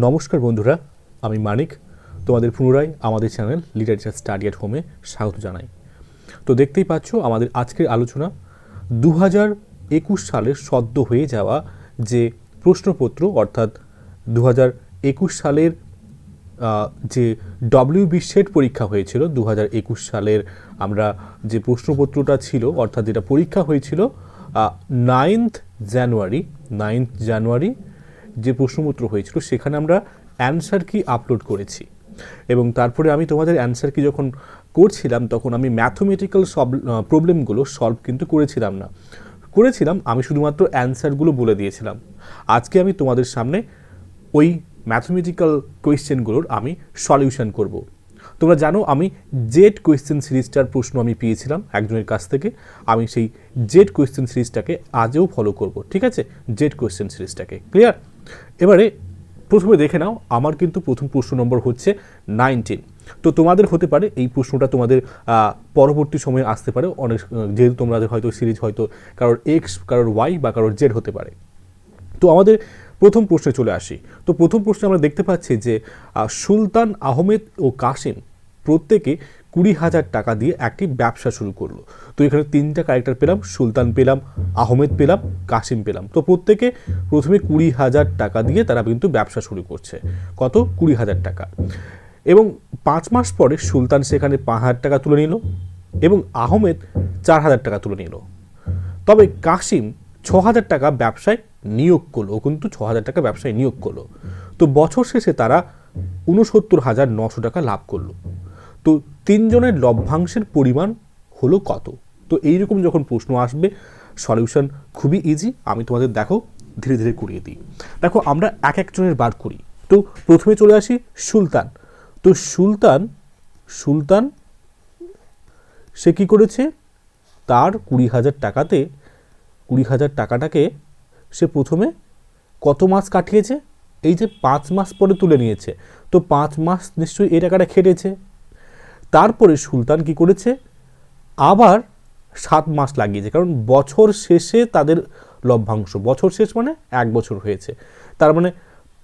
নমস্কার বন্ধুরা, আমি মানিক তোমাদের পুনরায় আমাদের চ্যানেল লিটারেচার স্টাডি অ্যাট হোমে স্বাগত জানাই। তো দেখতেই পাচ্ছ আমাদের আজকের আলোচনা 2021 সালের সদ্য হয়ে যাওয়া যে প্রশ্নপত্র অর্থাৎ 2021 সালের যে WB সেট পরীক্ষা হয়েছিল 2021 সালের আমরা যে প্রশ্নপত্রটা ছিল অর্থাৎ যেটা পরীক্ষা হয়েছিল 9th জানুয়ারি যে প্রশ্নপত্র হয়েছিল সেখানে আমরা অ্যানসার কি আপলোড করেছি এবং তারপরে আমি তোমাদের অ্যানসার কি যখন করছিলাম তখন আমি ম্যাথমেটিক্যাল প্রবলেমগুলো সলভ কিন্তু করেছিলাম আমি শুধুমাত্র অ্যানসারগুলো বলে দিয়েছিলাম। আজকে আমি তোমাদের সামনে ওই ম্যাথমেটিক্যাল কোয়েশ্চেনগুলোর আমি সলিউশন করব। তোমরা জানো আমি জেড কোয়েশ্চেন সিরিজটার প্রশ্ন আমি পেয়েছিলাম একজনের কাছ থেকে, আমি সেই জেড কোয়েশ্চেন সিরিজটাকে আজও ফলো করব। ঠিক আছে, জেড কোয়েশ্চেন সিরিজটাকে ক্লিয়ার। এবারে প্রথমে দেখে নাও, আমার কিন্তু প্রথম প্রশ্ন নম্বর হচ্ছে 19। তো তোমাদের হতে পারে এই প্রশ্নটা তোমাদের পরবর্তী সময়ে আসতে পারে, অনেক যেহেতু তোমাদের হয়তো সিরিজ হয়তো কারোর এক্স, কারোর ওয়াই বা কারোর জেড হতে পারে। তো আমাদের প্রথম প্রশ্নে চলে আসি। তো প্রথম প্রশ্নে আমরা দেখতে পাচ্ছি যে সুলতান আহমেদ ও কাসিম প্রত্যেকে 20,000 টাকা দিয়ে একটি ব্যবসা শুরু করলো। তো এখানে তিনটা ক্যারেক্টার পেলাম, সুলতান পেলাম, আহমেদ পেলাম, কাসিম পেলাম। তো প্রত্যেকে প্রথমে 20,000 টাকা দিয়ে তারা কিন্তু ব্যবসা শুরু করছে। কত? 20,000 টাকা। এবং 5 মাস পরে সুলতান সেখানে 5,000 টাকা তুলে নিল এবং আহমেদ 4,000 টাকা তুলে নিল। তবে কাসিম 6,000 টাকা ব্যবসায় নিয়োগ করলো, ও কিন্তু 6,000 টাকা ব্যবসায় নিয়োগ করলো। তো বছর শেষে তারা 69,900 টাকা লাভ করলো। তো তিনজনের লভ্যাংশের পরিমাণ হলো কত? তো এইরকম যখন প্রশ্ন আসবে সলিউশন খুবই ইজি, আমি তোমাদের দেখো ধীরে ধীরে করিয়ে দিই। দেখো আমরা এক একজনের বার করি। তো প্রথমে চলে আসি সুলতান। তো সুলতান সে কি করেছে? তার 20,000 টাকাতে 20,000 টাকাটাকে সে প্রথমে কত মাস কাটিয়েছে? এই যে 5 মাস পরে তুলে নিয়েছে। তো 5 মাস নিশ্চয়ই এই টাকাটা খেটেছে। তারপরে সুলতান কি করেছে? আবার 7 মাস লাগিয়েছে, কারণ বছর শেষে তাদের লভ্যাংশ, বছর শেষ মানে 1 বছর হয়েছে। তার মানে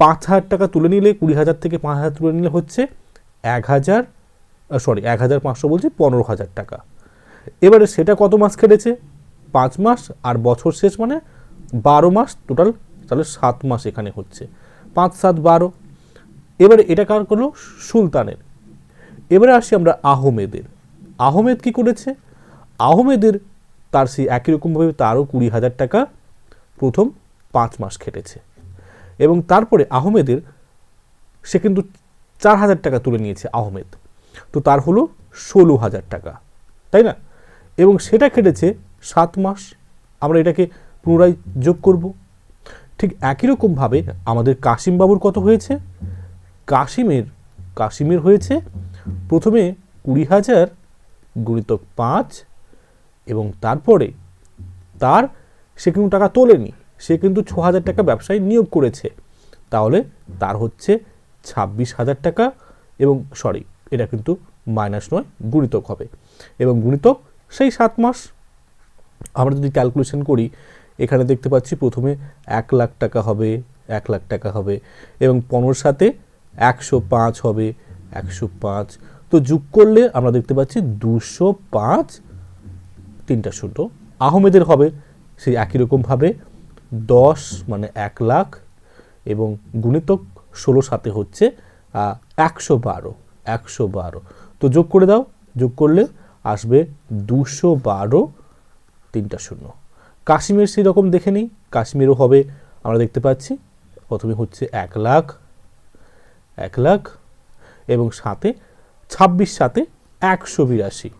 5,000 টাকা তুলে নিলে 20,000 থেকে 5,000 তুলে নিলে হচ্ছে 1,500 বলছি 15,000 টাকা। এবারে সেটা কত মাস খেটেছে? 5 মাস, আর বছর শেষ মানে 12 মাস টোটাল, তাহলে 7 মাস এখানে হচ্ছে, 5, 7, 12। এবারে এটা কার করলো? সুলতানের। এবারে আসি আমরা আহমেদের। আহমেদ কি করেছে? আহমেদের তার সেই একই রকমভাবে তারও 20,000 টাকা প্রথম 5 মাস খেটেছে এবং তারপরে আহমেদের সে কিন্তু 4,000 টাকা তুলে নিয়েছে আহমেদ। তো তার হলো 16,000 টাকা, তাই না? এবং সেটা কেটেছে 7 মাস। আমরা এটাকে পুনরায় যোগ করব। ঠিক একই রকমভাবে আমাদের কাসিম বাবুর কত হয়েছে? কাসিমের হয়েছে প্রথমে 20,000 গুণিতক 5 এবং তারপরে সে কিন্তু টাকা তোলেনি, সে কিন্তু 6,000 টাকা ব্যবসায় নিয়োগ করেছে, তাহলে তার হচ্ছে 26,000 টাকা। এবং এটা কিন্তু মাইনাস নয়, গুণিতক হবে এবং গুণিতক সেই 7 মাস। আমরা যদি ক্যালকুলেশন করি এখানে দেখতে পাচ্ছি প্রথমে 1,00,000 টাকা হবে, 1,00,000 টাকা হবে এবং 15 সাথে 105 হবে, 105। তো যোগ করলে আমরা দেখতে পাচ্ছি 205, 3টা শূন্য। আহমেদের হবে সেই একই রকমভাবে 10 মানে 1,00,000 এবং গুণিতক 16 সাথে হচ্ছে 112। তো যোগ করে দাও, যোগ করলে আসবে 212, 3টা শূন্য। কাসিমের সেই রকম দেখে নিই, কাশ্মীরও হবে আমরা দেখতে পাচ্ছি প্রথমে হচ্ছে 1,00,000 এবং সাথে 26 সাথে 182।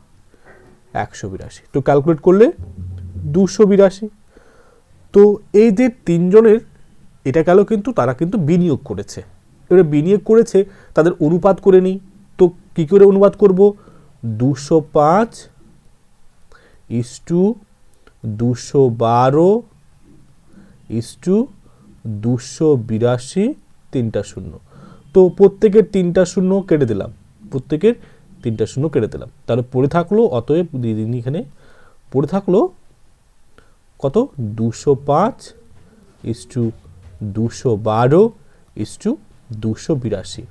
তো ক্যালকুলেট করলে 282। তো এই যে তিনজনের এটা গেল, কিন্তু তারা কিন্তু বিনিয়োগ করেছে। এবারে বিনিয়োগ করেছে তাদের অনুপাত করে নিই। তো কী করে অনুপাত করব? 205 ইস্টু 212 ইস্টু 282, 3টা শূন্য। তো প্রত্যেকের 3টা শূন্য কেটে দিলাম, তাহলে পড়ে থাকলো, অতএব দিন এখানে পড়ে থাকলো কত? 205 ইস্টু 212 282।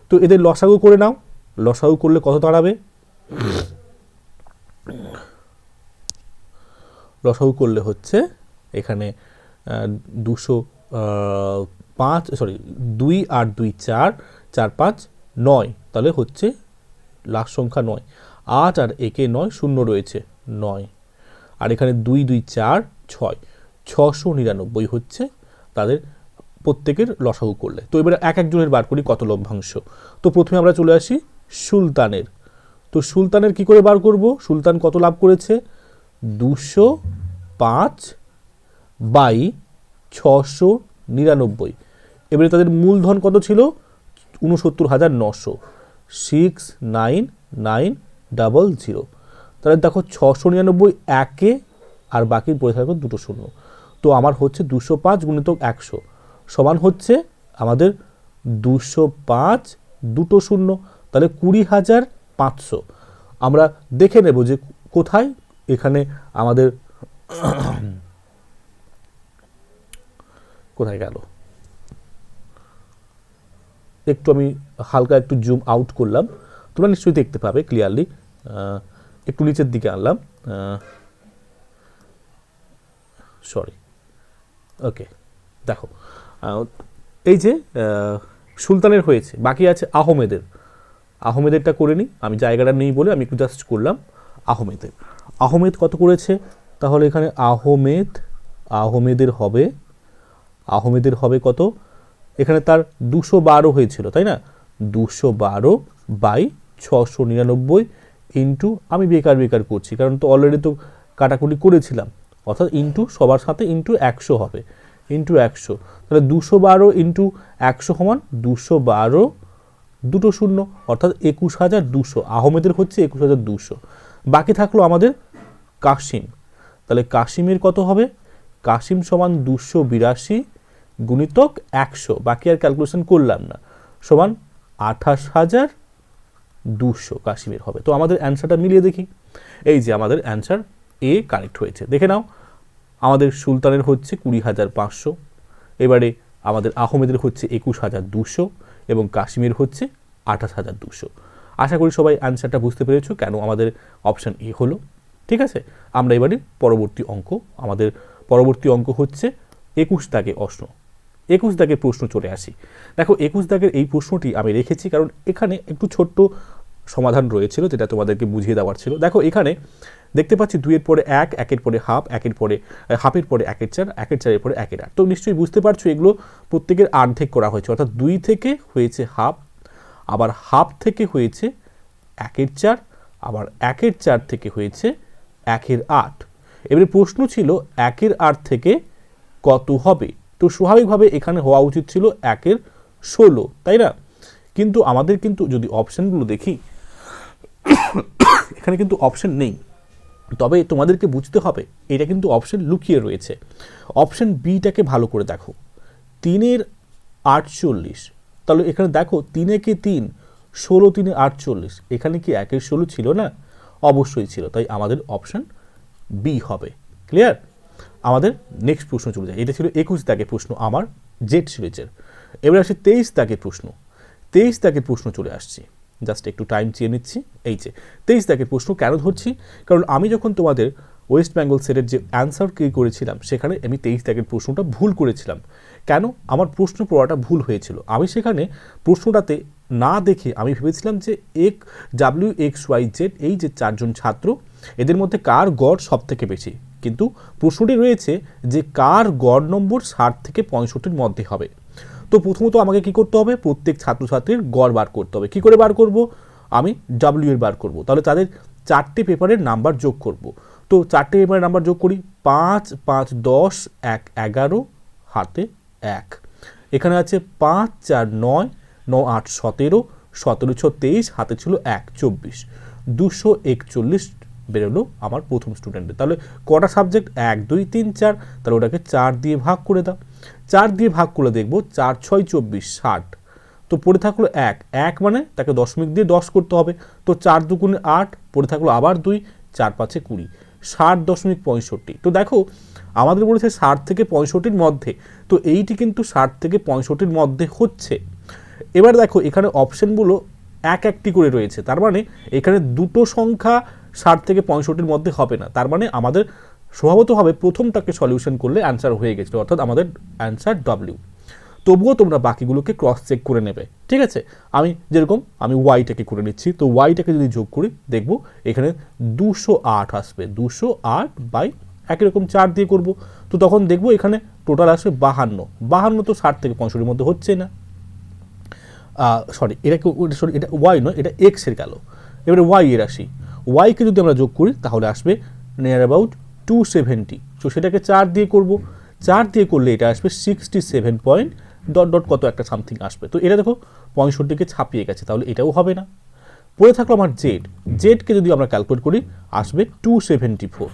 তো এদের লসাগু করে নাও, লসাগু করলে কত দাঁড়াবে? লসাগু করলে হচ্ছে এখানে 205, সরি 2 আর 2 4, 4 5 9, তাহলে হচ্ছে লাস্ট সংখ্যা 9, 8 আর একে 9, 0 রয়েছে 9, আর এখানে 2 2 4 6, 699 হচ্ছে তাদের প্রত্যেকের লসাগু করলে। তো এবারে এক একজনের বার করি কত লভ্যাংশ। তো প্রথমে আমরা চলে আসি সুলতানের। তো সুলতানের কি করে বার করব? সুলতান কত লাভ করেছে? 205/699। এবারে তাদের মূলধন কত ছিল? 69,900, 69900। তাহলে দেখো 699 একে আর বাকি পড়ে থাকবে দুটো শূন্য। তো আমার হচ্ছে 205 গুণিতক 100 সমান হচ্ছে আমাদের 205 দুটো শূন্য, তাহলে 20,500। আমরা দেখে নেব যে কোথায় এখানে আমাদের কোথায় গেল, একটু আমি হালকা একটু জুম আউট করলাম, তোমরা নিশ্চয়ই দেখতে পাবে ক্লিয়ারলি। একটু নিচের দিকে আনলাম, সরি, ওকে। দেখো এই যে সুলতানের হয়েছে, বাকি আছে আহমেদের। আহমেদেরটা করে নিই, আমি জায়গাটা নেই বলে আমি একটু জাস্ট করলাম আহমেদের। আহমেদ কত করেছে? তাহলে এখানে আহমেদের হবে কত? এখানে তার 212 হয়েছিল, তাই না? 212/699 ইন্টু, আমি বেকার করছি কারণ তো অলরেডি তো কাটাকুটি করেছিলাম, অর্থাৎ ইন্টু সবার সাথে ইন্টু 100 হবে, ইন্টু 100। তাহলে 212 ইন্টু 100 সমান 212 দুটো শূন্য, অর্থাৎ 21,200। আহমেদের হচ্ছে 21,200। বাকি থাকলো আমাদের কাশিম। তাহলে কাশিমের কত হবে? কাশিম সমান 282 গুণিতক 100, বাকি আর ক্যালকুলেশন করলাম না, সমান 28,200 কাশিমের হবে। তো আমাদের অ্যান্সারটা মিলিয়ে দেখি। এই যে আমাদের অ্যান্সার এ কারেক্ট হয়েছে, দেখে নাও। আমাদের সুলতানের হচ্ছে 20,500, এবারে আমাদের আহমেদের হচ্ছে 21,200 এবং কাশিমের হচ্ছে 28,200। আশা করি সবাই অ্যান্সারটা বুঝতে পেরেছো কেন আমাদের অপশান এ হলো। ঠিক আছে, আমরা এবারে পরবর্তী অঙ্ক হচ্ছে 21 দাগের প্রশ্ন। 21 দাগের প্রশ্ন চলে আসি। দেখো 21 দাগের এই প্রশ্নটি আমি রেখেছি কারণ এখানে একটু ছোট্ট সমাধান রয়েছিল যেটা তোমাদেরকে বুঝিয়ে দেওয়ার ছিল। দেখো এখানে দেখতে পাচ্ছি 2 এর পরে 1, 1 এর পরে হাফ, 1 এর পরে হাফের পরে 1 এর 4, 1 এর 4 এর পরে 1 এর 8। তো নিশ্চয়ই বুঝতে পারছো এগুলো প্রত্যেকের অর্ধেক করা হয়েছে, অর্থাৎ 2 থেকে হয়েছে হাফ, আবার হাফ থেকে হয়েছে 1 এর 4, আবার 1 এর 4 থেকে হয়েছে 1 এর 8। এবারে প্রশ্ন ছিল 1 এর 8 থেকে কত হবে? তো স্বাভাবিকভাবে এখানে হওয়া উচিত ছিল 1 এর 16, তাই না? কিন্তু আমাদের কিন্তু যদি অপশানগুলো দেখি এখানে কিন্তু অপশান নেই, তবে তোমাদেরকে বুঝতে হবে এটা কিন্তু অপশান লুকিয়ে রয়েছে। অপশান বিটাকে ভালো করে দেখো, 3 এর 48, তাহলে এখানে দেখো 3 একে 3, 16 3 48, এখানে কি 1 এর 16 ছিল না? অবশ্যই ছিল, তাই আমাদের অপশান বি হবে। ক্লিয়ার? আমাদের নেক্সট প্রশ্ন চলে যায়। এটা ছিল 21 দাগের প্রশ্ন আমার জেড সিরিজের। এবার আসছে 23 দাগের প্রশ্ন। 23 দাগের প্রশ্ন চলে আসছে, জাস্ট একটু টাইম চেয়ে নিচ্ছি। এই যে 23 দাগের প্রশ্ন কেন ধরছি, কারণ আমি যখন তোমাদের ওয়েস্ট বেঙ্গল সেটের যে অ্যান্সার কি করেছিলাম সেখানে আমি 23 দাগের প্রশ্নটা ভুল করেছিলাম। কেন? আমার প্রশ্ন পড়াটা ভুল হয়েছিল। আমি সেখানে প্রশ্নটাতে না দেখে আমি ভেবেছিলাম যে WXYZ এই যে 4 জন ছাত্র এদের মধ্যে কার গড় সব থেকে বেশি, কিন্তু প্রশ্নটি রয়েছে যে কার গড় নম্বর 60 থেকে 65-র মধ্যে হবে। তো প্রথমত আমাকে কি করতে হবে? প্রত্যেক ছাত্রছাত্রীর গড় বার করতে হবে। কি করে বার করব? আমি W এর বার করব, তাহলে তাদের 4টে পেপারের নাম্বার যোগ করব। তো 4টে পেপারের নাম্বার যোগ করি, 5 5 10, 1 11, হাতে 1। এখানে আছে 5 4 9, 9 8 17, 17 6 23, হাতে ছিল 1 24, 241 বেরোলো আমার প্রথম স্টুডেন্টের। তাহলে কটা সাবজেক্ট? 1 2 3 4, তাহলে ওটাকে 4 দিয়ে ভাগ করে দাও। 4 দিয়ে ভাগ করে দেখবো 4 6 24 60, তো পড়ে থাকলো 1, 1 মানে তাকে দশমিক দিয়ে 10 করতে হবে। তো 4 2 8, পড়ে থাকলো আবার 2, 4 5 20, 60.65। তো দেখো আমাদের বলেছে 60 থেকে 65-র মধ্যে, তো এইটি কিন্তু 60 থেকে 65-র মধ্যে হচ্ছে। এবার দেখো এখানে অপশনগুলো এক একটি করে রয়েছে, তার মানে এখানে দুটো সংখ্যা 60 থেকে 65-র মধ্যে হবে না, তার মানে আমাদের স্বভাবতভাবে প্রথমটাকে সলিউশন করলে অ্যান্সার হয়ে গেছিলো, অর্থাৎ আমাদের অ্যান্সার ডব্লিউ। তবুও তোমরা বাকিগুলোকে ক্রস চেক করে নেবে, ঠিক আছে। আমি যেরকম আমি ওয়াইটাকে করে নিচ্ছি, তো ওয়াইটাকে যদি যোগ করি দেখব এখানে 208 আসবে, 208 বাই একই রকম 4 দিয়ে করব, তো তখন দেখব এখানে টোটাল আসবে 52। তো 60 থেকে 65-র মধ্যে হচ্ছে না, সরি এটা ওয়াই নয়, এটা এক্স এর গেল। এবারে ওয়াই এর আসি, ওয়াইকে যদি আমরা যোগ করি তাহলে আসবে নিয়ার অ্যাবাউট 270, তো সেটাকে 4 দিয়ে করব, 4 দিয়ে করলে এটা আসবে 67 পয়েন্ট ডট ডট কত একটা সামথিং আসবে। তো এটা দেখো 65-কে ছাপিয়ে গেছে, তাহলে এটাও হবে না। পড়ে থাকলো আমার জেডকে যদি আমরা ক্যালকুলেট করি আসবে 274,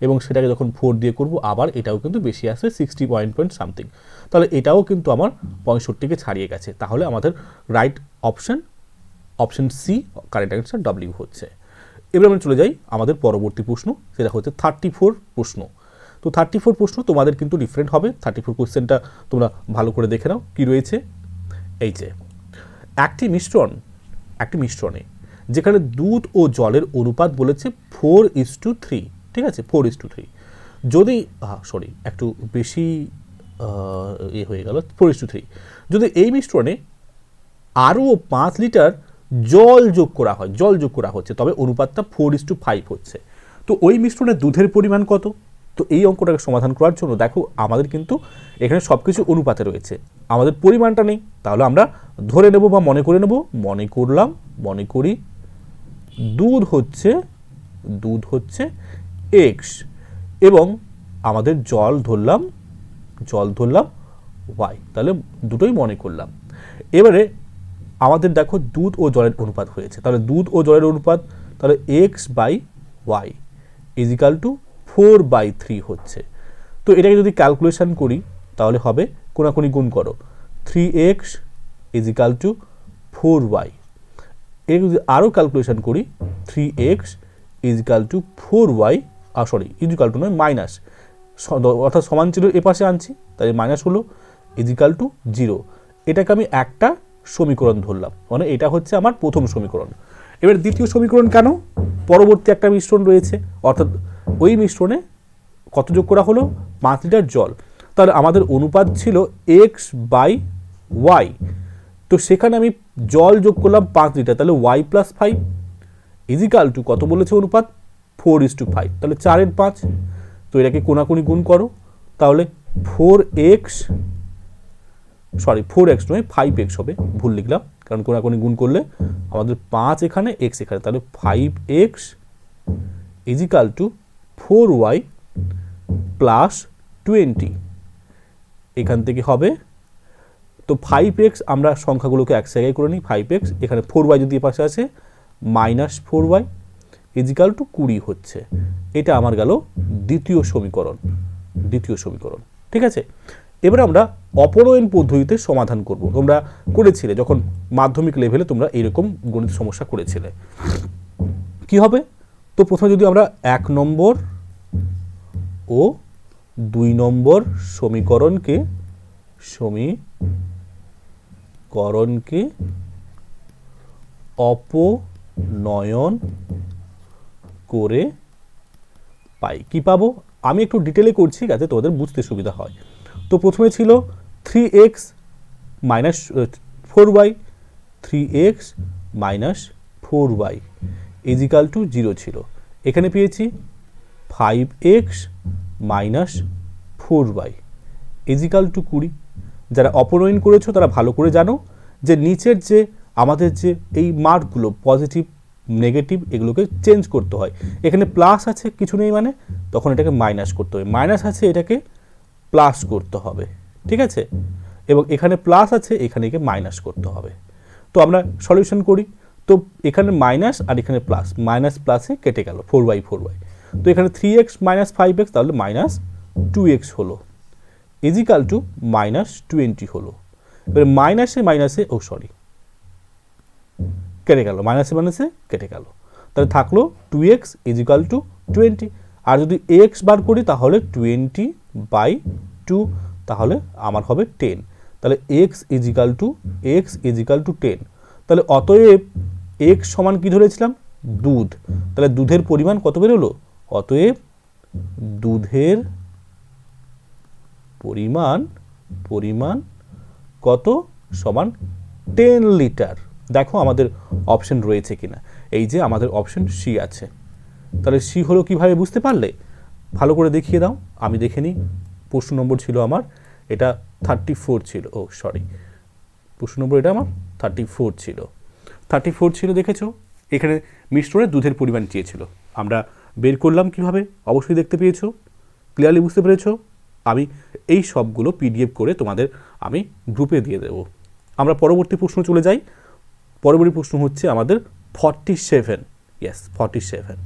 এবং সেটাকে যখন 4 দিয়ে করব আবার এটাও কিন্তু বেশি আসবে 60 পয়েন্ট সামথিং, তাহলে এটাও কিন্তু আমার 65-কে ছাড়িয়ে গেছে। তাহলে আমাদের right option C correct answer W হচ্ছে। এবার আমরা চলে যাই আমাদের পরবর্তী প্রশ্ন, সেটা হচ্ছে 34 প্রশ্ন। তো 34 প্রশ্ন তোমাদের কিন্তু ডিফারেন্ট হবে। 34 কোশ্চেনটা তোমরা ভালো করে দেখে নাও কি রয়েছে। এই যে একটি মিশ্রণে যেখানে দুধ ও জলের অনুপাত বলেছে 4:3, ঠিক আছে, 4:3। যদি একটু বেশি হয়ে গেল, 4:3। যদি এই মিশ্রণে আরও 5 লিটার জল যোগ করা হচ্ছে, তবে অনুপাতটা 4:5 হচ্ছে। তো ওই মিশ্রণে দুধের পরিমাণ কত? তো এই অঙ্কটাকে সমাধান করার জন্য দেখো আমাদের কিন্তু এখানে সব কিছু অনুপাতে রয়েছে, আমাদের পরিমাণটা নেই, তাহলে আমরা ধরে নেব বা মনে করে নেব। মনে করি দুধ হচ্ছে এক্স, এবং আমাদের জল ধরলাম ওয়াই, তাহলে দুটোই মনে করলাম। এবারে আমাদের দেখো দুধ ও জলের অনুপাত হয়েছে, তাহলে দুধ ও জলের অনুপাত, তাহলে x by y is equal to 4/3 হচ্ছে। তো এটাকে যদি ক্যালকুলেশন করি তাহলে হবে, কোনাকুনি গুণ করো, 3x ইজিক্যাল টু 4y। এর যদি আরও ক্যালকুলেশন করি 3x is equal to 4y, is equal to নয় মাইনাস, অর্থাৎ সমান চিহ্ন এ পাশে আনছি, তাই মাইনাস হলো, ইজিক্যাল টু 0। এটাকে আমি একটা সমীকরণ ধরলাম, মানে এটা হচ্ছে আমার প্রথম সমীকরণ। এবার দ্বিতীয় সমীকরণ কেন? পরবর্তী একটা মিশ্রণ রয়েছে, অর্থাৎ ওই মিশ্রণে কত যোগ করা হলো? 5 লিটার জল। তাহলে আমাদের অনুপাত ছিল এক্স বাই ওয়াই, তো সেখানে আমি জল যোগ করলাম 5 লিটার, তাহলে ওয়াই প্লাস 5 ইজিক্যাল টু কত বলেছে অনুপাত? 4:5, তাহলে 4/5। তো এটাকে কোনাকুনি গুণ করো, তাহলে 4x নয় 5x হবে, ভুল লিখলাম, কারণ কোনাকুনি গুণ করলে আমাদের 5 এখানে x এখানে, তাহলে 5x is equal to 4y plus 20, এখান থেকে হবে। তো 5x আমরা সংখ্যাগুলোকে এক জায়গায় করে নিই, 5x এখানে 4y যদি এ পাশে আছে মাইনাস 4y ইজিক্যাল টু 20 হচ্ছে। এটা আমার গেল দ্বিতীয় সমীকরণ, ঠিক আছে। এবার আমরা অপনয়ন পদ্ধতিতে সমাধান করব। তোমরা করেছিলে যখন মাধ্যমিক লেভেলে, তোমরা এইরকম গণিত সমস্যা করেছিলে। কি হবে? তো প্রথমে যদি আমরা 1 নম্বর ও 2 নম্বর সমীকরণকে অপনয়ন করে পাই, কি পাবো? আমি একটু ডিটেলে করছি যাতে তোমাদের বুঝতে সুবিধা হয়। তো প্রথমে ছিল 3x minus 4y, 3x minus 4y is equal two 0 ছিল। এখানে পেয়েছি 5x minus 4y is equal two 20। যারা অপনয়ন করেছো তারা ভালো করে জানো যে নিচের যে আমাদের যে এই মার্কগুলো পজিটিভ নেগেটিভ এগুলোকে চেঞ্জ করতে হয়। এখানে প্লাস আছে কিছু নেই মানে, তখন এটাকে মাইনাস করতে হবে, মাইনাস আছে এটাকে প্লাস করতে হবে, ঠিক আছে। এবং এখানে প্লাস আছে এখানে একে মাইনাস করতে হবে। তো আমরা সলিউশন করি, তো এখানে মাইনাস আর এখানে প্লাস, মাইনাস প্লাসে কেটে গেল 4y। তো এখানে 3x মাইনাস 5x, তাহলে মাইনাস 2x হলো ইজিক্যাল টু মাইনাস 20 হলো। এবার মাইনাসে কেটে গেল, মাইনাসে কেটে গেল, তাহলে থাকলো 2x ইজিক্যাল টু 20। আর যদি x বার করি তাহলে 20 বাই 2, তাহলে আমার হবে 10। তাহলে x ইজিক্যাল টু 10। তাহলে অতএব x সমান কি ধরেছিলাম, দুধ। তাহলে দুধের পরিমাণ কত বেরোলো, অতএব দুধের পরিমাণ কত সমান 10 লিটার। দেখো আমাদের অপশন রয়েছে কিনা, এই যে আমাদের অপশন সি আছে। তাহলে সি হলো কিভাবে বুঝতে পারলে, ভালো করে দেখিয়ে দাও, আমি দেখে নিই। প্রশ্ন নম্বর ছিল আমার এটা 34 ছিল, ও সরি, প্রশ্ন নম্বর এটা আমার 34 ছিল, দেখেছো? এখানে মিশ্রণে দুধের পরিমাণ চেয়েছিল, আমরা বের করলাম কিভাবে, অবশ্যই দেখতে পেয়েছো, ক্লিয়ারলি বুঝতে পেরেছো। আমি এই সবগুলো পিডিএফ করে তোমাদের আমি গ্রুপে দিয়ে দেব। আমরা পরবর্তী প্রশ্ন চলে যাই। পরবর্তী প্রশ্ন হচ্ছে আমাদের 47। ইয়েস, 47।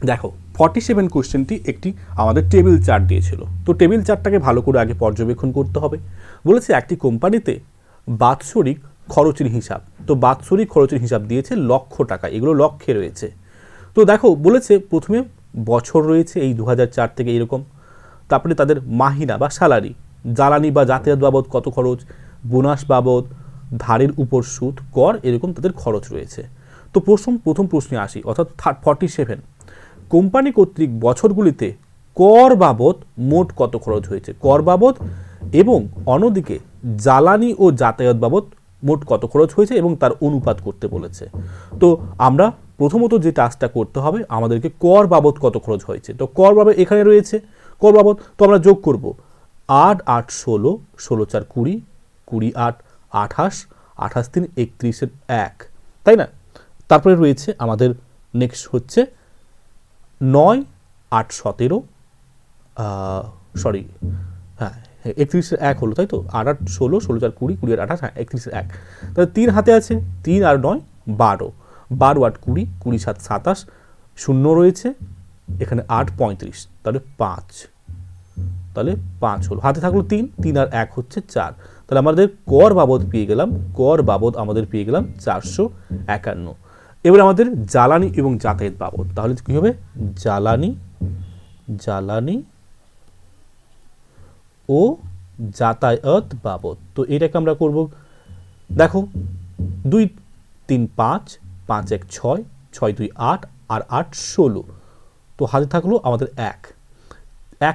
দেখো 47 কোশ্চেনটি একটি আমাদের টেবিল চার্ট দিয়েছিল। তো টেবিল চার্টটাকে ভালো করে আগে পর্যবেক্ষণ করতে হবে। বলেছে একটি কোম্পানিতে বাৎসরিক খরচের হিসাব, তো বাৎসরিক খরচের হিসাব দিয়েছে লক্ষ টাকা, এগুলো লক্ষে রয়েছে। তো দেখো বলেছে প্রথমে বছর রয়েছে এই 2004 থেকে এরকম, তারপরে তাদের মাহিনা বা স্যালারি, জ্বালানি বা যাতায়াত বাবদ কত খরচ, বোনাস বাবদ, ধারের উপর সুদ, কর, এরকম তাদের খরচ রয়েছে। তো প্রথম প্রশ্নে আসি, অর্থাৎ 47, কোম্পানি কর্তৃক বছরগুলিতে কর বাবদ মোট কত খরচ হয়েছে, কর বাবদ, এবং অন্যদিকে জ্বালানি ও যাতায়াত বাবদ মোট কত খরচ হয়েছে এবং তার অনুপাত করতে বলেছে। তো আমরা প্রথমত যে টাস্কটা করতে হবে, আমাদেরকে কর বাবদ কত খরচ হয়েছে, তো কর বাবদ এখানে রয়েছে, কর বাবদ তো আমরা যোগ করব 8 8 16, 16 4 20, 20 8 28, 28 3 31 1, তাই না? তারপরে রয়েছে আমাদের নেক্সট হচ্ছে 9 8 17, সরি, হ্যাঁ 31 1 হলো, তাই তো, 8 8 16, 16 4 20, 20 8 28, হ্যাঁ 31 1। তাহলে 3 হাতে আছে, 3 আর 9 12, 12 8 20, 20 7 27, শূন্য রয়েছে এখানে 8 35, তাহলে 5, তাহলে 5 হলো, হাতে থাকলো 3, 3 আর 1 হচ্ছে 4। তাহলে আমাদের কর বাবদ পেয়ে গেলাম, কর বাবদ আমাদের পেয়ে গেলাম 451। এবার আমাদের জ্বালানি এবং যাতায়াত বাবদ, তাহলে কি হবে, জ্বালানি ও যাতায়াত বাবদ। তো এটাকে আমরা করব, দেখো 2 3 5, 5 1 6, 6 2 8, আর 8 16। তো হাতে থাকলো আমাদের 1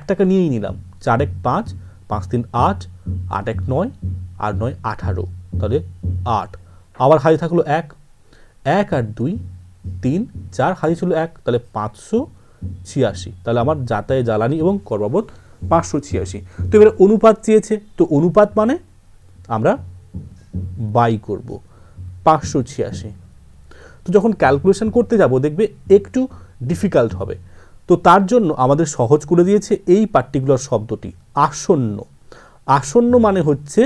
টাকা নিয়েই নিলাম, 4 1 5, 5 3 8, 8 1 9, আর 9 18, তাহলে 8। আবার হাতে থাকলো 1 আর 2 3 4, হাতে ছিল 1, তাহলে 586। তাহলে আমার যাতায়াত, জ্বালানি এবং কর বাবদ 586। তো এবারে অনুপাত চেয়েছে, তো অনুপাত মানে আমরা বাই করব 586। তো যখন ক্যালকুলেশন করতে যাব দেখবে একটু ডিফিকাল্ট হবে, তো তার জন্য আমাদের সহজ করে দিয়েছে এই পার্টিকুলার শব্দটি আসন্ন। আসন্ন মানে হচ্ছে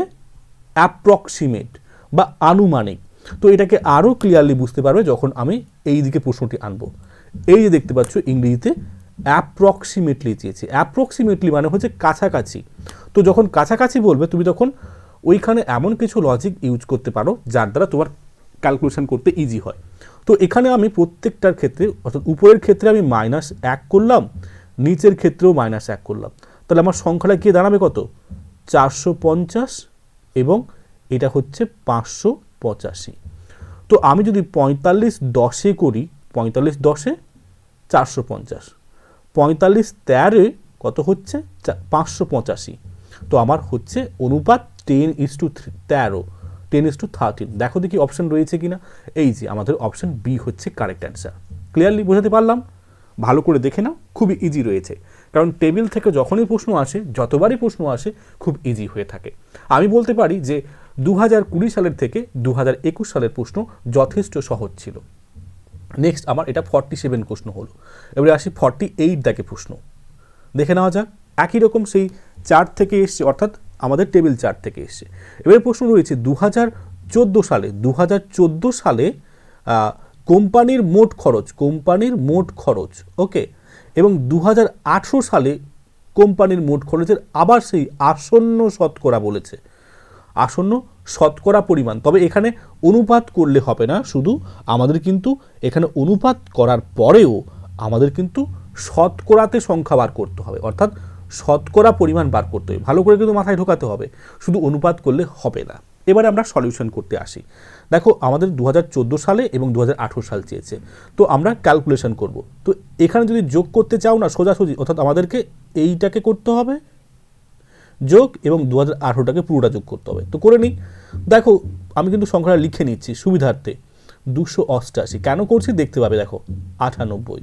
অ্যাপ্রক্সিমেট বা আনুমানিক। তো এটাকে আরও ক্লিয়ারলি বুঝতে পারবে যখন আমি এই দিকে প্রশ্নটি আনবো। এই যে দেখতে পাচ্ছ ইংরেজিতে অ্যাপ্রক্সিমেটলি চেয়েছি, অ্যাপ্রক্সিমেটলি মানে হচ্ছে কাছাকাছি। তো যখন কাছাকাছি বলবে তুমি তখন ওইখানে এমন কিছু লজিক ইউজ করতে পারো যার দ্বারা তোমার ক্যালকুলেশন করতে ইজি হয়। তো এখানে আমি প্রত্যেকটার ক্ষেত্রে, অর্থাৎ উপরের ক্ষেত্রে আমি -1 করলাম, নিচের ক্ষেত্রেও -1 করলাম, তাহলে আমার সংখ্যাটা গিয়ে দাঁড়াবে কত, 450, এবং এটা হচ্ছে 585। তো আমি যদি 45 10-এ করি, 45 10-এ 450, 45 13-এ কত হচ্ছে 585। তো আমার হচ্ছে অনুপাত 10:13, 10:13। দেখো দেখি অপশন রয়েছে কিনা, এই যে আমাদের অপশন বি হচ্ছে কারেক্ট অ্যান্সার। ক্লিয়ারলি বোঝাতে পারলাম? ভালো করে দেখে নাও, খুবই ইজি রয়েছে, কারণ টেবিল থেকে যখনই প্রশ্ন আসে, যতবারই প্রশ্ন আসে খুব ইজি হয়ে থাকে। আমি বলতে পারি যে 2020 সালের থেকে 2021 সালের প্রশ্ন যথেষ্ট সহজ ছিল। নেক্সট আমার এটা 47 প্রশ্ন হলো, এবারে আসি 48 দাগে প্রশ্ন, দেখে নেওয়া যাক। একই রকম সেই চার্ট থেকে এসছে, অর্থাৎ আমাদের টেবিল চার্ট থেকে এসছে। এবারে প্রশ্ন রয়েছে 2014 সালে কোম্পানির মোট খরচ, ওকে, এবং 2018 সালে কোম্পানির মোট খরচের আবার সেই আসন্ন শতকরা বলেছে, আসন্ন শতকরা পরিমাণ। তবে এখানে অনুপাত করলে হবে না, শুধু আমাদের কিন্তু এখানে অনুপাত করার পরেও আমাদের কিন্তু শতকরাতে সংখ্যা বার করতে হবে, অর্থাৎ শতকরা পরিমাণ বার করতে হবে, ভালো করে কিন্তু মাথায় ঢোকাতে হবে, শুধু অনুপাত করলে হবে না। এবারে আমরা সলিউশন করতে আসি। দেখো আমাদের 2014 সালে এবং 2018 সাল চেয়েছে, তো আমরা ক্যালকুলেশন করব। তো এখানে যদি যোগ করতে চাও না সোজাসুজি, অর্থাৎ আমাদেরকে এইটাকে করতে হবে যোগ এবং 2018টাকে পুরোটা যোগ করতে হবে। তো করে নিই। দেখো আমি কিন্তু সংখ্যাটা লিখে নিচ্ছি সুবিধার্থে, 288 কেন করছি দেখতে পাবে, দেখো 98।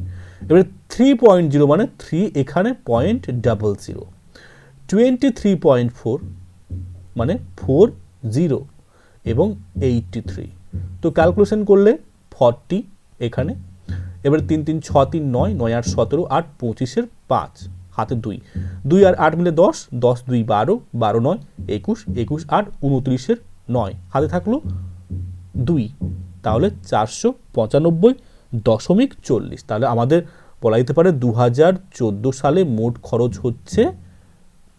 এবারে 3.0 মানে 3 এখানে 0.00, 23.4 মানে 40 এবং 83। তো ক্যালকুলেশন করলে 40 এখানে, এবারে 3 3 6 3 9 9 8 17 8 25 5 হাতে 2 2 আর 8 মিলে 10 10 2 12 12 9 21 21 8 29 9 হাতে থাকলো 2, তাহলে 495.40। তাহলে আমাদের বলা যেতে পারে 2014 সালে মোট খরচ হচ্ছে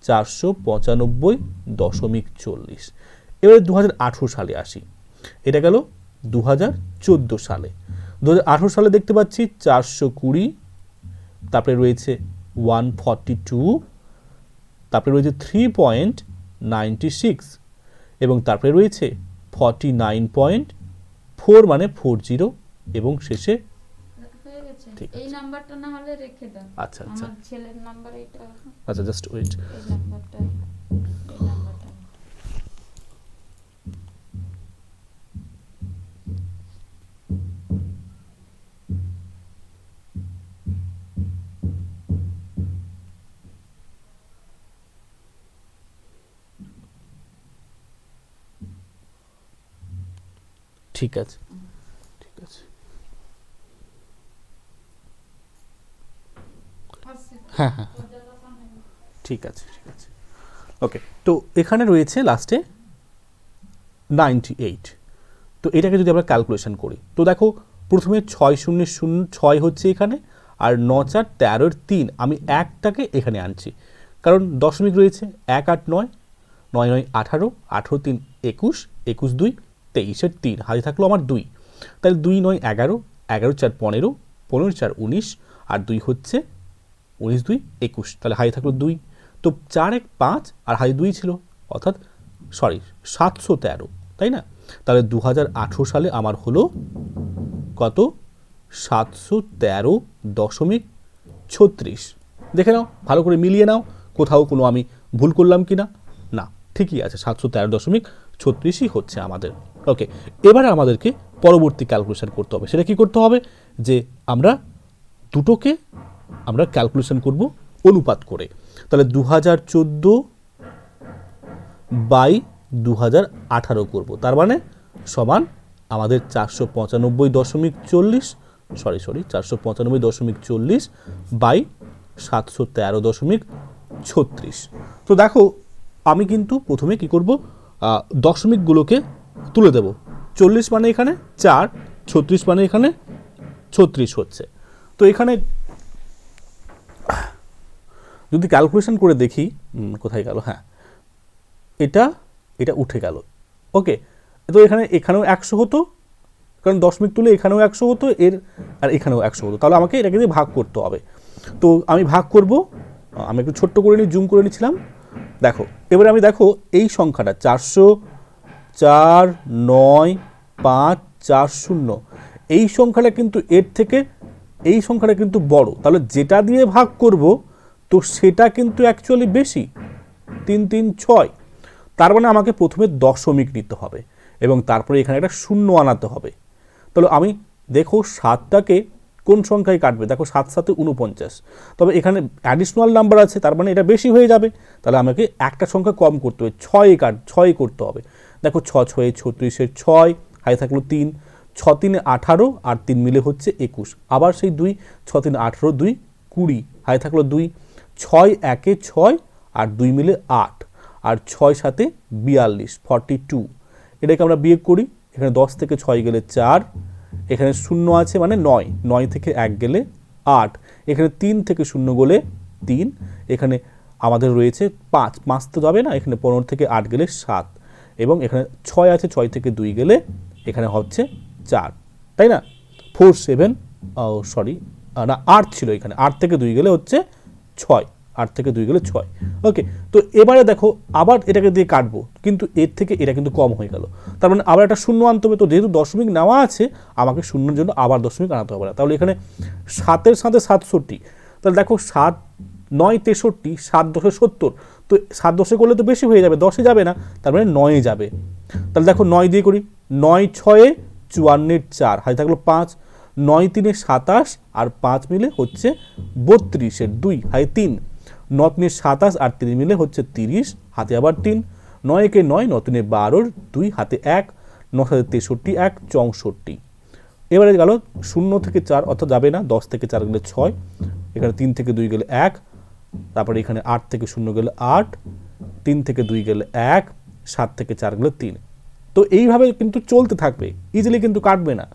495.40। এবারে 2018 সালে আসি, এটা গেল 2014 সালে। 2018 সালে দেখতে পাচ্ছি 420, তারপরে রয়েছে 142, তারপরে রয়েছে 3.96 এবং তারপরে রয়েছে 49.4 মানে 40 এবং শেষে হয়ে গেছে। এই নাম্বারটা না হলে রেখে দাও। আচ্ছা আচ্ছা, আমার ছেলের নাম্বার এটা। আচ্ছা জাস্ট ওয়েট। এই নাম্বারটা, এই নাম্বারটা। ঠিক আছে ঠিক আছে, হ্যাঁ হ্যাঁ ঠিক আছে ঠিক আছে। ওকে, তো এখানে রয়েছে লাস্টে 98। তো এটাকে যদি আমরা ক্যালকুলেশন করি, তো দেখো প্রথমে 6 0 0 6 হচ্ছে এখানে, আর 9 4 13 3 আমি একটাকে এখানে আনছি, কারণ দশমিক রয়েছে 1 8 9 9 9 18 18 3 21 21 2 23 3 হাতে থাকলো আমার 2, তাহলে 2 9 11 11 4 15 15 4 19 আর 2 হচ্ছে 19 2 21, তাহলে হাতে থাকলো 2। তো 4 1 5 আর হাতে 2 ছিল, অর্থাৎ 713, তাই না? তাহলে 2018 সালে আমার হলো কত, 713.36। দেখে নাও, ভালো করে মিলিয়ে নাও, কোথাও কোনো আমি ভুল করলাম কি না, না ঠিকই আছে, 713.36ই হচ্ছে আমাদের। ওকে, এবারে আমাদেরকে পরবর্তী ক্যালকুলেশন করতে হবে। সেটা কি করতে হবে, যে আমরা দুটোকে আমরা ক্যালকুলেশন করব অনুপাত করে। তাহলে 2014/2018 করব, তার মানে সমান আমাদের 495.40, 495.40 বাই 713.36। তো দেখো আমি কিন্তু প্রথমে কি করব, দশমিকগুলোকে তুলে দেব। 40 মানে এখানে 4, 36 মানে এখানে 36 হচ্ছে। তো এখানে যদি ক্যালকুলেশন করে দেখি, কোথায় গেল, হ্যাঁ এটা এটা উঠে গেল। ওকে, তো এখানেও 100 হতো, কারণ দশমিক তুলে এখানেও 100 হতো, এর আর এখানেও 100 হতো, তাহলে আমাকে এটাকে দিয়ে ভাগ করতে হবে। তো আমি ভাগ করব, আমি একটু ছোট্ট করে জুম করে নিচ্ছিলাম। দেখো এবারে আমি দেখো এই সংখ্যাটা 404 9 5 4 0, এই সংখ্যাটা কিন্তু এর থেকে এই সংখ্যাটা কিন্তু বড়, তাহলে যেটা দিয়ে ভাগ করব তো সেটা কিন্তু অ্যাকচুয়ালি বেশি, 3 3 6। তার মানে আমাকে প্রথমে দশমিক নিতে হবে এবং তারপরে এখানে একটা শূন্য আনাতে হবে। তাহলে আমি দেখো 7টাকে কোন সংখ্যায় কাটবে, দেখো 7 7 49, তবে এখানে অ্যাডিশনাল নাম্বার আছে, তার মানে এটা বেশি হয়ে যাবে, তাহলে আমাকে একটা সংখ্যা কম করতে হবে, 6 করতে হবে। দেখো 6 6 36 6 হাই থাকলো 3, 6 3 18 আর 3 মিলে হচ্ছে 21, আবার সেই 2, 6 3 18 2 20 হাই থাকলো 2, 6 1 6 আর 2 মিলে 8 আর 6 7 42 42। এটাকে আমরা বিয়োগ করি, এখানে 10 থেকে 6 গেলে 4, এখানে 0 আছে মানে 9, 9 থেকে 1 গেলে 8, এখানে 3 থেকে 0 গেলে 3, এখানে আমাদের রয়েছে 5 5 তো যাবে না, এখানে 15 থেকে 8 গেলে 7 এবং এখানে 6 আছে, 6 থেকে 2 গেলে এখানে হচ্ছে 4, তাই না? 4 7 না 8 ছিল, এখানে 8 থেকে 2 গেলে হচ্ছে 6, 8 থেকে 2 গেলে 6। ওকে, তো এবারে দেখো আবার এটাকে দিয়ে কাটবো, কিন্তু এর থেকে এটা কিন্তু কম হয়ে গেল, তার মানে আবার একটা শূন্য আনতে হবে। তো যেহেতু দশমিক নেওয়া আছে আমাকে শূন্যের জন্য আবার দশমিক আনাতে হবে না। তাহলে এখানে 7-এর সাথে 67, তাহলে দেখো 7 9 63, 7 10 70, তো 7 10 করলে তো বেশি হয়ে যাবে, 10-এ যাবে না, তার মানে 9-এ যাবে। তাহলে দেখো 9 দিয়ে করি, 9 6 54 4, হাতে থাকলো 5, 9 3 27 আর 5 মিলে হচ্ছে 32 2, হাতে 3, 9 3 27 আর 3 মিলে হচ্ছে 30, হাতে আবার 3, 9 1 9, 9 3 12, 2 হাতে 1, 9 7 63 1 64। এবারে গেল 0 থেকে 4 অর্থাৎ যাবে না, 10 থেকে 4 গেলে 6, এখানে 3 থেকে 2 গেলে 1, তারপরে এখানে 8 থেকে 0 গেলে 8, 3 থেকে 2 গেলে 1, 7 থেকে 4 গেলে 3। তো এইভাবে কিন্তু চলতে থাকবে, ইজিলি কিন্তু কাটবে না।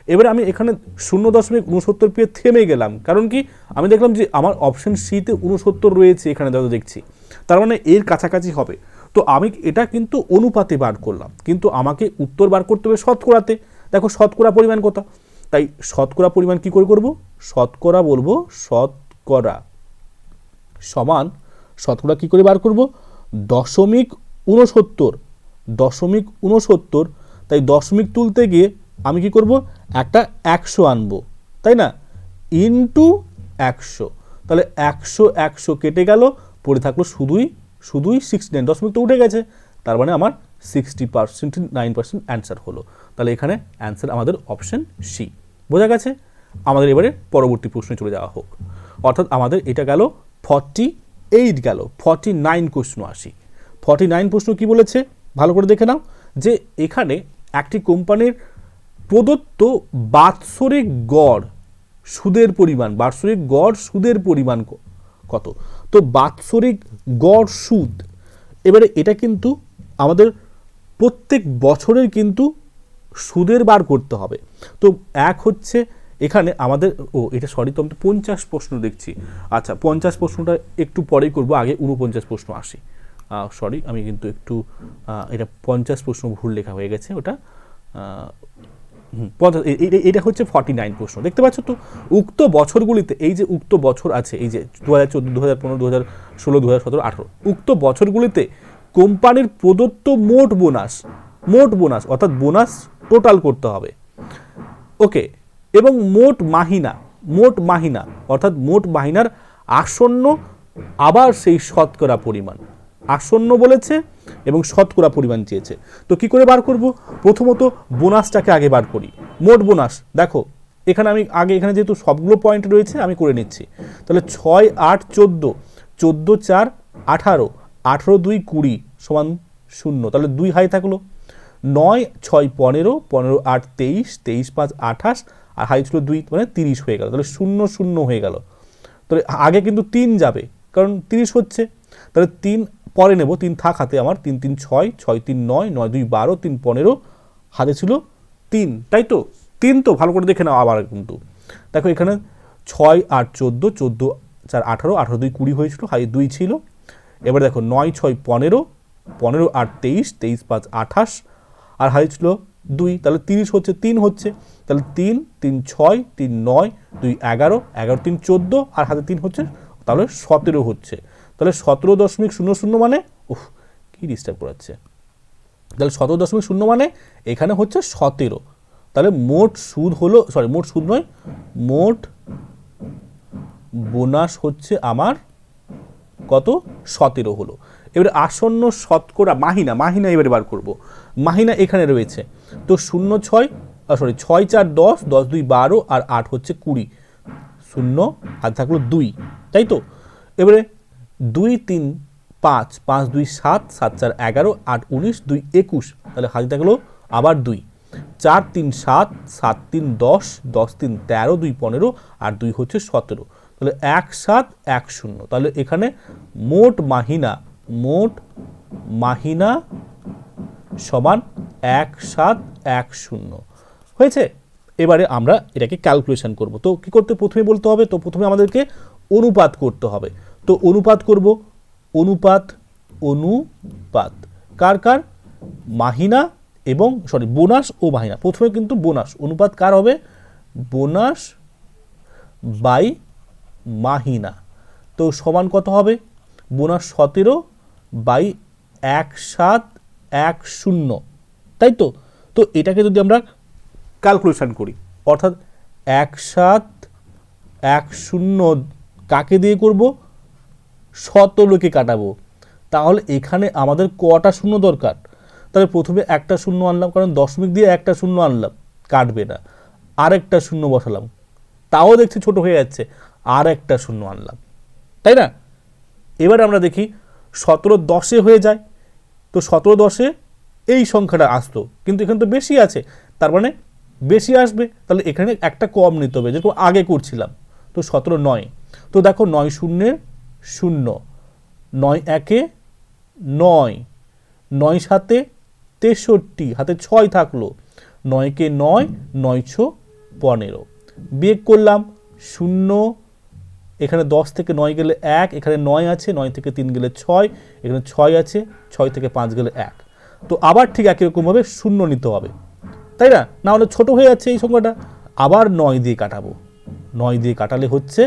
এবারে আমি এখানে 0.69 পেয়ে থেমে গেলাম, কারণ কি আমি দেখলাম যে আমার অপশন সিতে 69 রয়েছে, এখানে যত দেখছি, তার মানে এর কাছাকাছি হবে। তো আমি এটা কিন্তু অনুপাতে বার করলাম, কিন্তু আমাকে উত্তর বার করতে হবে শতকরাতে। দেখো শতকরা পরিমাণ কত, তাই শতকরা পরিমাণ কি করে করব, শতকরা বলবো, শতকরা সমান শতকরা কি করে বার করব, 0.69, 0.69, তাই দশমিক তুলতে গিয়ে আমি কি করব, একটা 100 আনবো, তাই না, ইন্টু 100, তাহলে 100 100 কেটে গেল, পড়ে থাকলো শুধুই 69, দশমিক তো উঠে গেছে, তার মানে আমার 69% অ্যান্সার হলো। তাহলে এখানে অ্যান্সার আমাদের অপশন সি। বোঝা গেছে? আমাদের এবারে পরবর্তী প্রশ্নে চলে যাওয়া হোক। অর্থাৎ আমাদের এটা গেল 48, গেল 49 প্রশ্ন আসি। 49 প্রশ্ন কি বলেছে ভালো করে দেখে নাও, যে এখানে একটি কোম্পানির প্রদত্ত বাৎসরিক গড় সুদের পরিমাণ, বাৎসরিক গড় সুদের পরিমাণ কত। তো বাৎসরিক গড় সুদ, এবারে এটা কিন্তু আমাদের প্রত্যেক বছরের কিন্তু সুদের বার করতে হবে। তো এক হচ্ছে এখানে আমাদের, এটা সরি, তো আমি 50 প্রশ্ন দেখছি, আচ্ছা 50 প্রশ্নটা একটু পরেই করব, আগে 49 প্রশ্ন আসি। সরি, আমি কিন্তু একটু এটা 50 প্রশ্ন ভুল লেখা হয়ে গেছে, ওটা এটা হচ্ছে 49 প্রশ্ন। দেখতে পাচ্ছ তো, উক্ত বছরগুলিতে, এই যে উক্ত বছর আছে, এই যে 2014 2015 2016 2017 18, উক্ত বছরগুলিতে কোম্পানির প্রদত্ত মোট বোনাস অর্থাৎ বোনাস টোটাল করতে হবে। ওকে, এবং মোট মাহিনা অর্থাৎ মোট মাহিনার আসন্ন, আবার সেই শতকরা পরিমাণ, আসন্ন বলেছে এবং শতকরা পরিমাণ চেয়েছে। তো কি করে বার করব, প্রথমত বোনাসটাকে আগে বার করি। মোট বোনাস দেখো এখানে আমি আগে, এখানে যেহেতু সবগুলো পয়েন্ট রয়েছে আমি করে নিচ্ছি। তাহলে 6 8 14, 14 4 18, 18 2 20 সমান 0, তাহলে 2 হাই থাকলো। 9 6 15, 15 8 23, 23 5 28, আর হাই ছিল 2, মানে 30 হয়ে গেল। তাহলে 0 0 হয়ে গেল। তাহলে আগে কিন্তু 3 যাবে, কারণ 30 হচ্ছে, তাহলে 3 পরে নেব, 3 থাক হাতে আমার, 3 3 6, 6 3 9, 9 2 12, 3 15, হাতে ছিল 3, তাই তো 3, তো ভালো করে দেখে নাও আবার কিন্তু দেখো এখানে 6 8 14, 14 4 18, 18 2 20 হয়েছিল, হাই 2 ছিল। এবার দেখো 9 6 15, 15 8 23, 23 5 28, আর হাই ছিল 2, তাহলে 30 হচ্ছে, 3 হচ্ছে, তাহলে 3 3 6 3 9 2 11, 11 3 14, আর হাতে 3 হচ্ছে, তাহলে 17 হচ্ছে। তাহলে 17.00 মানে, কি ডিস্টার্ব করাচ্ছে, তাহলে 17.0 মানে এখানে হচ্ছে 17। তাহলে মোট সুদ হলো, সরি মোট সুদ নয়, মোট বোনাস হচ্ছে আমার কত, 17 হলো। এবারে আসন্ন শতকরা মাহিনা এবারে বার করব। মাহিনা এখানে রয়েছে, তো 0 6 6 4 10, 10 2 12, আর 8 হচ্ছে 20, 0 আর থাকলো 2, তাই তো। এবারে 2 3 5, 5 2 7, 7 4 11, 8 19, 2 21, তাহলে হাতে থাকলো আবার 2, 4 3 7, 7 3 10, 10 3 13, 2 15, আর 2 হচ্ছে 17, তাহলে 1 7 1 0। তাহলে এখানে মোট মাহিনা সমান 1 7 1 0 হয়েছে। এবারে আমরা এটাকে ক্যালকুলেশন করব। তো কি করতে প্রথমে বলতে হবে, তো প্রথমে আমাদেরকে অনুপাত করতে হবে। তো অনুপাত করব, অনুপাত কার মাহিনা এবং বোনাস ও মাহিনা। প্রথমে কিন্তু বোনাস, অনুপাত কার হবে, বোনাস বাই মাহিনা। তো সমান কত হবে বোনাস 17/1710, তাই তো। তো এটাকে যদি আমরা ক্যালকুলেশন করি, অর্থাৎ 1710 কাকে দিয়ে করব 17কে কাটাবো, তাহলে এখানে আমাদের কটা শূন্য দরকার, তাহলে প্রথমে একটা শূন্য আনলাম, কারণ দশমিক দিয়ে একটা শূন্য আনলাম কাটবে না, আরেকটা শূন্য বসালাম, তাও দেখছি ছোট হয়ে যাচ্ছে, আর একটা শূন্য আনলাম, তাই না। এবার আমরা দেখি 17 হয়ে যায়, তো 17 এই সংখ্যাটা আসতো, কিন্তু এখানে তো বেশি আছে, তার মানে বেশি আসবে, তাহলে এখানে একটা কম নিতে হবে, যেরকম আগে করছিলাম। তো 17 তো দেখো 9 শূন্যের 0, 9 একে 9, 9 7 63, হাতে 6 থাকলো, 9 কে 9, 9 6 15, বিয়োগ করলাম 0, এখানে 10 থেকে 9 গেলে 1, এখানে 9 আছে, 9 থেকে 3 গেলে 6, এখানে 6 আছে, 6 থেকে 5 গেলে 1, তো আবার ঠিক একই রকমভাবে 0 নিতে হবে, তাই না, না হলে ছোট হয়ে যাচ্ছে এই সংখ্যাটা। আবার 9 দিয়ে কাটাবো, 9 দিয়ে কাটালে হচ্ছে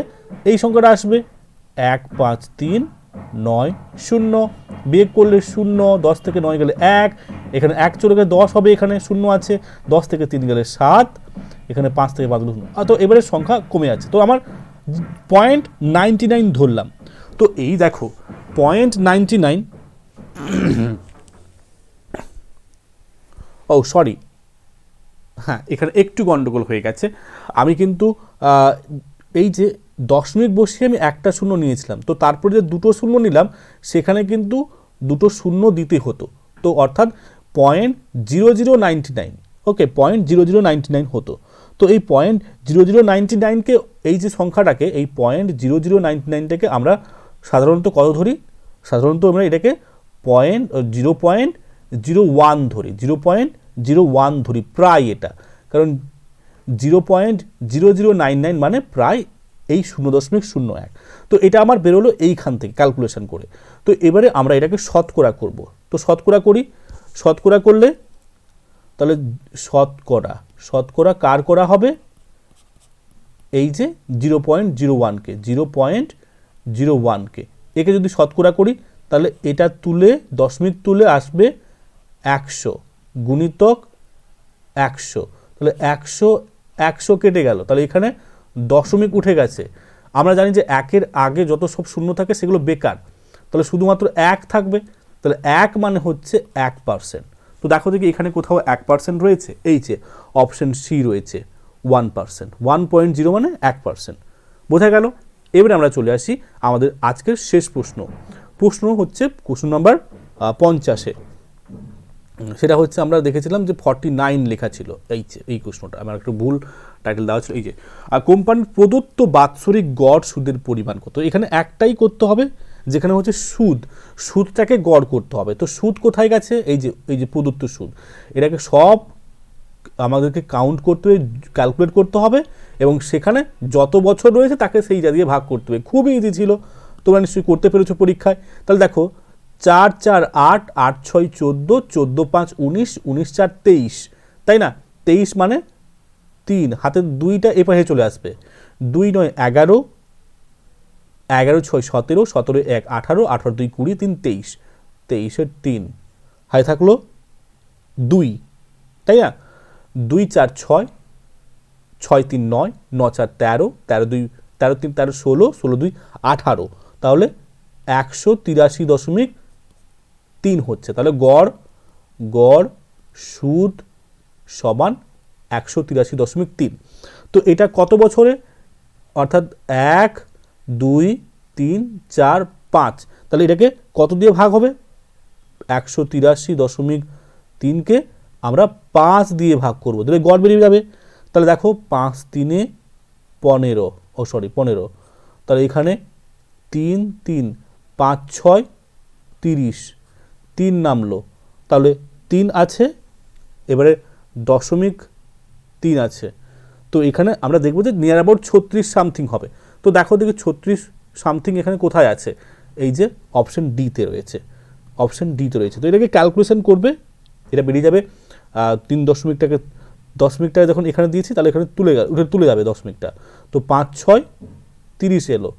এই সংখ্যাটা আসবে 1 5 3 9 0, বিয়োগ করলে 0, 10 থেকে 9 গেলে 1, এখানে 1 চলে গেলে 10 হবে, এখানে 0 আছে, 10 থেকে 3 গেলে 7, এখানে 5 থেকে 5 গেলে 0, তো এবারে সংখ্যা কমে যাচ্ছে, তো আমার 0.99 ধরলাম। তো এই দেখো 0.99, ও সরি, হ্যাঁ এখানে একটু গন্ডগোল হয়ে গেছে, আমি কিন্তু এই যে দশমিক বসিয়ে আমি একটা শূন্য নিয়েছিলাম, তো তারপরে যে দুটো শূন্য নিলাম সেখানে কিন্তু দুটো শূন্য দিতে হতো, তো অর্থাৎ 0.0099, ওকে 0.0099 হতো। তো এই 0.0099কে, এই যে সংখ্যাটাকে, এই 0.0099টাকে আমরা সাধারণত কত ধরি, সাধারণত আমরা এটাকে 0.01 ধরি, 0.01 ধরি প্রায়, এটা কারণ 0.0099 মানে প্রায় এই 0.01, তো এটা আমার বেরোলো এইখান থেকে ক্যালকুলেশন করে। তো এবারে আমরা এটাকে শতকরা করব, তো শতকরা করি, শতকরা করলে তাহলে শতকরা কার করা হবে, এই যে 0.01কে, 0.01কে একে যদি শতকরা করি, তাহলে এটা তুলে দশমিক তুলে আসবে 100 গুণিতক 100, তাহলে 100 কেটে গেল, তাহলে এখানে দশমিক উঠে গেছে। আমরা জানি যে 1-এর আগে যত সব শূন্য থাকে সেগুলো বেকার, তাহলে শুধুমাত্র 1 থাকবে, তাহলে 1 মানে হচ্ছে 1%। তো দেখো দেখি এখানে কোথাও 1% রয়েছে, এই যে অপশন সি রয়েছে 1%, 1.0 মানে 1%, বোঝা গেল। এবারে আমরা চলে আসি আমাদের আজকের শেষ প্রশ্ন হচ্ছে কোশ্চেন নাম্বার 50-এ, সেটা হচ্ছে আমরা দেখেছিলাম যে 49 লেখা ছিল, এই প্রশ্নটা আমার একটু ভুল টাইটেল দেওয়া ছিল। এই যে কোম্পানির প্রদত্ত বাৎসরিক গড় সুদের পরিমাণ কত, এখানে একটাই করতে হবে, যেখানে হচ্ছে সুদটাকে গড় করতে হবে। তো সুদ কোথায় গেছে, এই যে প্রদত্ত সুদ, এটাকে সব আমাদেরকে কাউন্ট করতে হবে, ক্যালকুলেট করতে হবে, এবং সেখানে যত বছর রয়েছে তাকে সেই যা দিয়ে ভাগ করতে হবে। খুবই ইজি ছিল, তোমরা নিশ্চয়ই করতে পেরেছো পরীক্ষায়। তাহলে দেখো 4 4 8, 8 6 14, 14 5 19, 19 4 23, তাই না, 23 মানে 3, হাতের 2টা এ পাশে চলে আসবে, 2 9 11, 11 6 17, 17 1 18, 18 2 20, 3 23, 23-এর 3 হাতে থাকলো 2, তাই না, 2 4 6, 6 3 9, 9 4 13, 13 2 13 3 13 16, 16 2 18, তাহলে 183.3 হচ্ছে। তাহলে গড় সুদ সমান 183.3। তো এটা কত বছরে, অর্থাৎ 1 2 3 4 5, তাহলে এটাকে কত দিয়ে ভাগ হবে, 183.3কে আমরা 5 দিয়ে ভাগ করব, তাহলে গড় বেরিয়ে যাবে। তাহলে দেখো 5 3 15, 15, তাহলে এখানে 3 3 5 6 30, 3 নামলো, তাহলে 3 আছে, এবারে দশমিক 3 আছে, তো এখানে আমরা দেখবো যে নিয়ার অ্যাবাউট 36 সামথিং হবে। তো দেখো দেখি 36 সামথিং এখানে কোথায় আছে, এই যে অপশন ডিতে রয়েছে, অপশন ডিতে রয়েছে। তো এটাকে ক্যালকুলেশন করবে, এটা বেরিয়ে যাবে 3 দশমিকটা যখন এখানে দিয়েছি, তাহলে এখানে তুলে যাবে দশমিকটা, তো 5 6 30 এলো,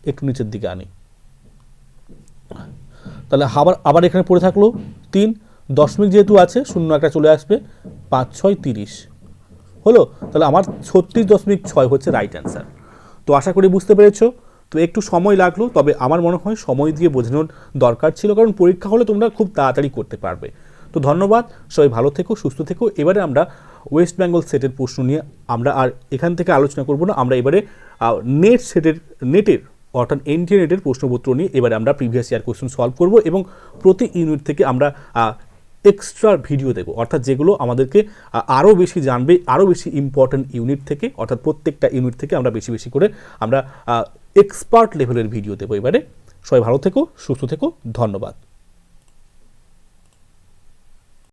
একটু নিচের দিকে আনি, তাহলে আবার এখানে পড়ে থাকলো 3, দশমিক যেহেতু আছে শূন্য একটা চলে আসবে, 5 6 30 হলো। তাহলে আমার 36.6 হচ্ছে রাইট অ্যান্সার। তো আশা করি বুঝতে পেরেছো। তো একটু সময় লাগলো, তবে আমার মনে হয় সময় দিয়ে বোঝানোর দরকার ছিল, কারণ পরীক্ষা হলে তোমরা খুব তাড়াতাড়ি করতে পারবে। তো ধন্যবাদ, সবাই ভালো থেকো, সুস্থ থেকো। এবারে আমরা ওয়েস্ট বেঙ্গল সেটের প্রশ্ন নিয়ে আমরা আর এখান থেকে আলোচনা করব না, আমরা এবারে নেটের অর্থাৎ এনটিএ নেটের প্রশ্নপত্র নিয়ে এবারে আমরা প্রিভিয়াস ইয়ার কোশ্চেন সলভ করব, এবং প্রতি ইউনিট থেকে আমরা এক্সট্রা ভিডিও দেবো, অর্থাৎ যেগুলো আমাদেরকে আরও বেশি জানবে, আরও বেশি ইম্পর্ট্যান্ট ইউনিট থেকে, অর্থাৎ প্রত্যেকটা ইউনিট থেকে আমরা বেশি বেশি করে আমরা এক্সপার্ট লেভেলের ভিডিও দেবো এবারে। সবাই ভালো থেকো, সুস্থ থেকো, ধন্যবাদ।